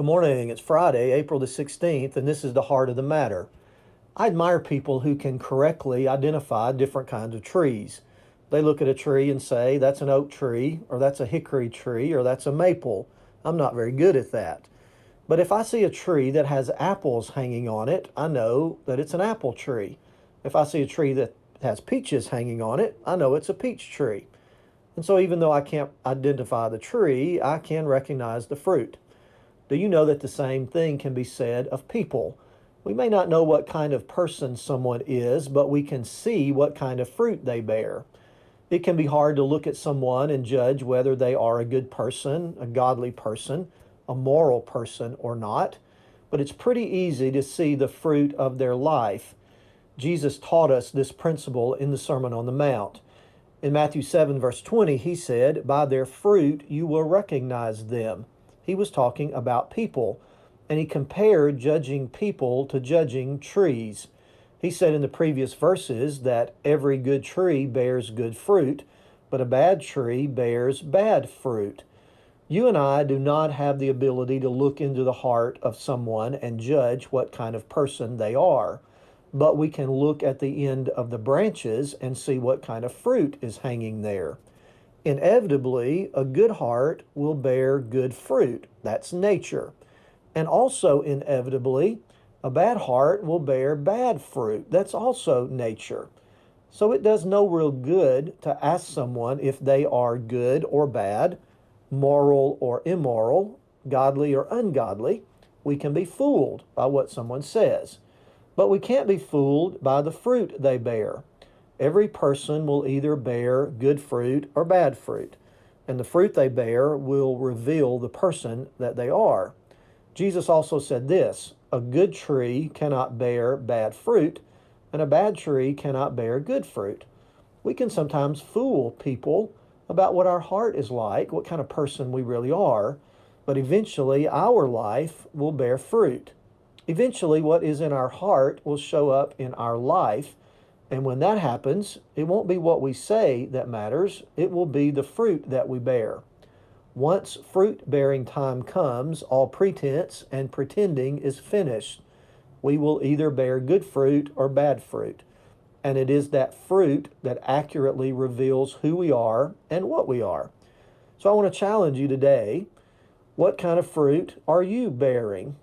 Good morning. It's Friday, April the 16th, and this is the heart of the matter. I admire people who can correctly identify different kinds of trees. They look at a tree and say, that's an oak tree, or that's a hickory tree, or that's a maple. I'm not very good at that. But if I see a tree that has apples hanging on it, I know that it's an apple tree. If I see a tree that has peaches hanging on it, I know it's a peach tree. And so even though I can't identify the tree, I can recognize the fruit. Do you know that the same thing can be said of people? We may not know what kind of person someone is, but we can see what kind of fruit they bear. It can be hard to look at someone and judge whether they are a good person, a godly person, a moral person or not, but it's pretty easy to see the fruit of their life. Jesus taught us this principle in the Sermon on the Mount. In Matthew 7, verse 20, he said, "By their fruit you will recognize them." He was talking about people, and he compared judging people to judging trees. He said in the previous verses that every good tree bears good fruit, but a bad tree bears bad fruit. You and I do not have the ability to look into the heart of someone and judge what kind of person they are, but we can look at the end of the branches and see what kind of fruit is hanging there. Inevitably, a good heart will bear good fruit. That's nature. And also, inevitably, a bad heart will bear bad fruit. That's also nature. So it does no real good to ask someone if they are good or bad, moral or immoral, godly or ungodly. We can be fooled by what someone says, but we can't be fooled by the fruit they bear. Every person will either bear good fruit or bad fruit, and the fruit they bear will reveal the person that they are. Jesus also said this, a good tree cannot bear bad fruit, and a bad tree cannot bear good fruit. We can sometimes fool people about what our heart is like, what kind of person we really are, but eventually our life will bear fruit. Eventually, what is in our heart will show up in our life. And when that happens, it won't be what we say that matters, it will be the fruit that we bear. Once fruit-bearing time comes, all pretense and pretending is finished. We will either bear good fruit or bad fruit. And it is that fruit that accurately reveals who we are and what we are. So I want to challenge you today, what kind of fruit are you bearing?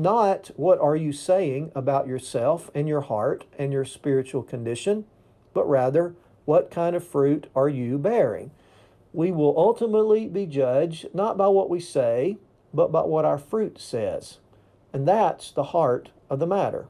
Not what are you saying about yourself and your heart and your spiritual condition, but rather what kind of fruit are you bearing? We will ultimately be judged not by what we say, but by what our fruit says. And that's the heart of the matter.